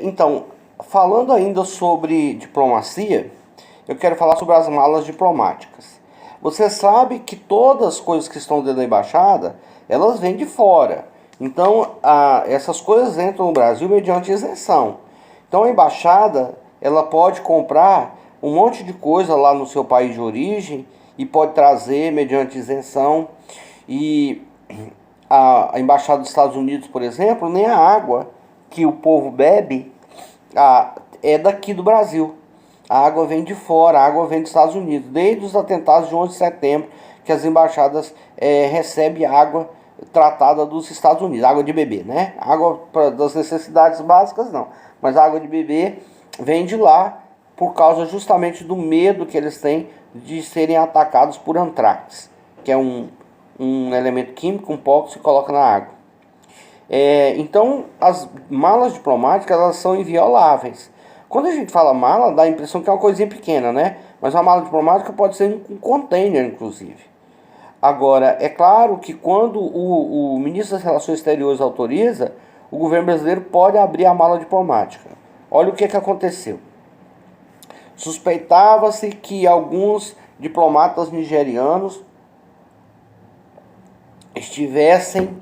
Então, falando ainda sobre diplomacia, eu quero falar sobre as malas diplomáticas. Você sabe que todas as coisas que estão dentro da embaixada, elas vêm de fora. Então, essas coisas entram no Brasil mediante isenção. Então, a embaixada, ela pode comprar um monte de coisa lá no seu país de origem e pode trazer mediante isenção. E a embaixada dos Estados Unidos, por exemplo, nem a água que o povo bebe é daqui do Brasil. A água vem de fora, a água vem dos Estados Unidos. Desde os atentados de 11 de setembro, que as embaixadas recebem água tratada dos Estados Unidos, água de beber, né? Água das necessidades básicas não, mas a água de beber vem de lá por causa justamente do medo que eles têm de serem atacados por antrax, que é um elemento químico, um pó que se coloca na água. Então, as malas diplomáticas, elas são invioláveis. Quando a gente fala mala, dá a impressão que é uma coisinha pequena, né? Mas uma mala diplomática pode ser um container, inclusive. Agora, é claro que quando o ministro das Relações Exteriores autoriza, o governo brasileiro pode abrir a mala diplomática. Olha o que aconteceu. Suspeitava-se que alguns diplomatas nigerianos estivessem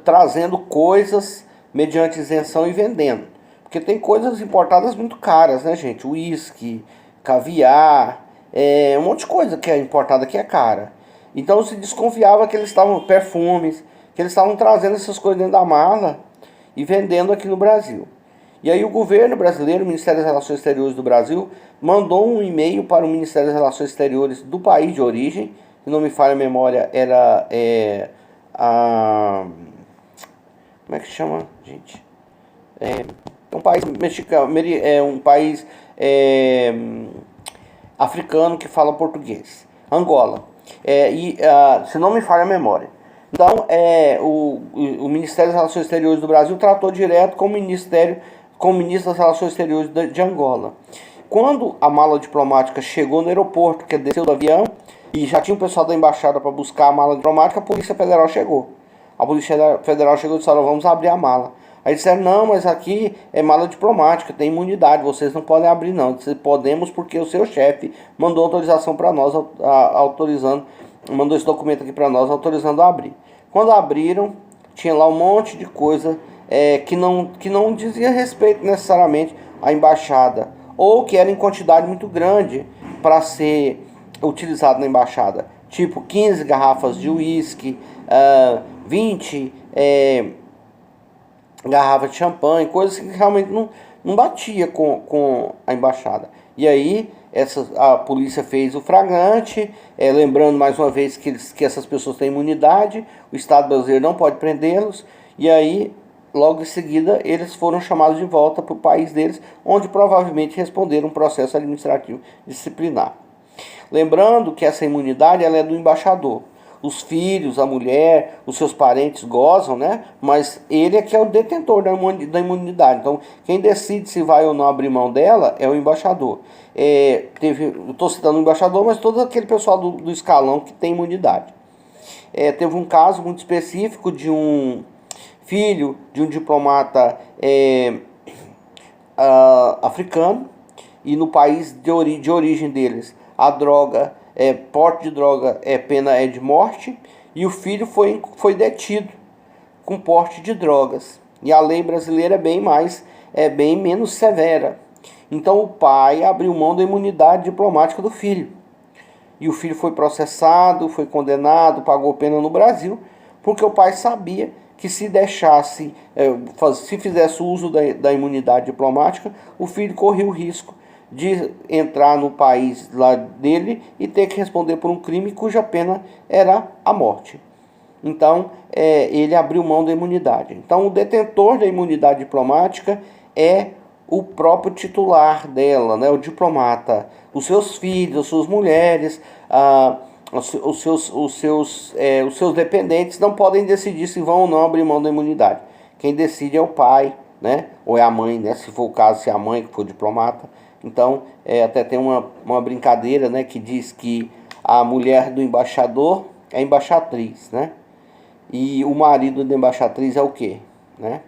trazendo coisas mediante isenção e vendendo. Porque tem coisas importadas muito caras, né, gente? Uísque, caviar, um monte de coisa que é importada que é cara. Então se desconfiava que eles estavam, perfumes, que eles estavam trazendo essas coisas dentro da mala e vendendo aqui no Brasil. E aí o governo brasileiro, o Ministério das Relações Exteriores do Brasil, mandou um e-mail para o Ministério das Relações Exteriores do país de origem, se não me falha a memória, era como é que chama, gente? Um país mexicano, um país africano que fala português, Angola. Se não me falha a memória. Então, o Ministério das Relações Exteriores do Brasil tratou direto com o ministro das Relações Exteriores de Angola. Quando a mala diplomática chegou no aeroporto, que desceu do avião, e já tinha o pessoal da embaixada para buscar a mala diplomática, a Polícia Federal chegou. A Polícia Federal chegou e disse: vamos abrir a mala. Aí disseram: não, mas aqui é mala diplomática, tem imunidade, vocês não podem abrir não. Disse: podemos porque o seu chefe mandou autorização para nós, mandou esse documento aqui para nós, autorizando a abrir. Quando abriram, tinha lá um monte de coisa que não dizia respeito necessariamente à embaixada, ou que era em quantidade muito grande para ser utilizado na embaixada. Tipo 15 garrafas de uísque, 20 garrafas de champanhe, coisas que realmente não batia com a embaixada. E aí a polícia fez o flagrante, lembrando mais uma vez que essas pessoas têm imunidade, o Estado brasileiro não pode prendê-los, e aí logo em seguida eles foram chamados de volta para o país deles, onde provavelmente responderam um processo administrativo disciplinar. Lembrando que essa imunidade ela é do embaixador. Os filhos, a mulher, os seus parentes gozam, né? Mas ele é que é o detentor da imunidade. Então, quem decide se vai ou não abrir mão dela é o embaixador. Eu estou citando o embaixador, mas todo aquele pessoal do escalão que tem imunidade. Teve um caso muito específico de um filho de um diplomata africano, e no país de origem deles, a droga, porte de droga, pena de morte, e o filho foi detido com porte de drogas. E a lei brasileira é bem menos severa. Então o pai abriu mão da imunidade diplomática do filho. E o filho foi processado, foi condenado, pagou pena no Brasil, porque o pai sabia que se deixasse, se fizesse uso da imunidade diplomática, o filho corria o risco de entrar no país lá dele e ter que responder por um crime cuja pena era a morte. Então, ele abriu mão da imunidade. Então, o detentor da imunidade diplomática é o próprio titular dela, né, o diplomata. Os seus filhos, as suas mulheres, os seus dependentes não podem decidir se vão ou não abrir mão da imunidade. Quem decide é o pai, né, ou é a mãe, né, se for o caso, se é a mãe que for diplomata. Então, até tem uma brincadeira, né, que diz que a mulher do embaixador é embaixatriz, né? E o marido da embaixatriz é o quê? né?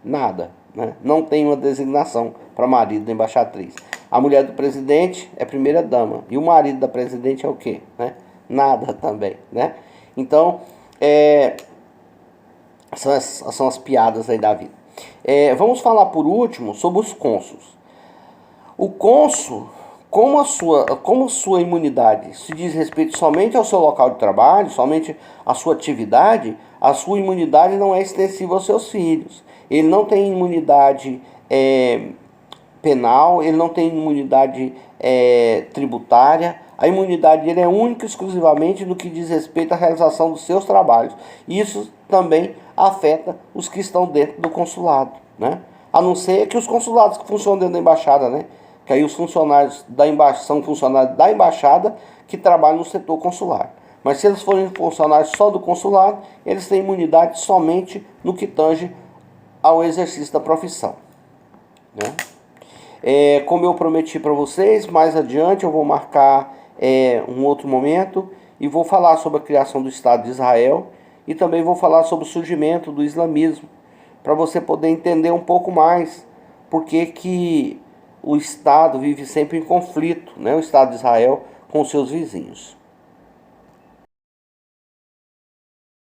Nada, né? Não tem uma designação para marido da embaixatriz. A mulher do presidente é primeira dama e o marido da presidente é o quê, né? Nada também, né? Então, são as piadas aí da vida. Vamos falar por último sobre os cônsuls. O cônsul, como sua imunidade se diz respeito somente ao seu local de trabalho, somente à sua atividade, a sua imunidade não é extensiva aos seus filhos. Ele não tem imunidade penal, ele não tem imunidade tributária. A imunidade dele é única e exclusivamente no que diz respeito à realização dos seus trabalhos. Isso também afeta os que estão dentro do consulado, né? A não ser que os consulados que funcionam dentro da embaixada, né? Que aí os funcionários da embaixada são funcionários da embaixada que trabalham no setor consular. Mas se eles forem funcionários só do consulado, eles têm imunidade somente no que tange ao exercício da profissão, né? Como eu prometi para vocês, mais adiante eu vou marcar um outro momento e vou falar sobre a criação do Estado de Israel e também vou falar sobre o surgimento do islamismo, para você poder entender um pouco mais por que o Estado vive sempre em conflito, né? O Estado de Israel com os seus vizinhos.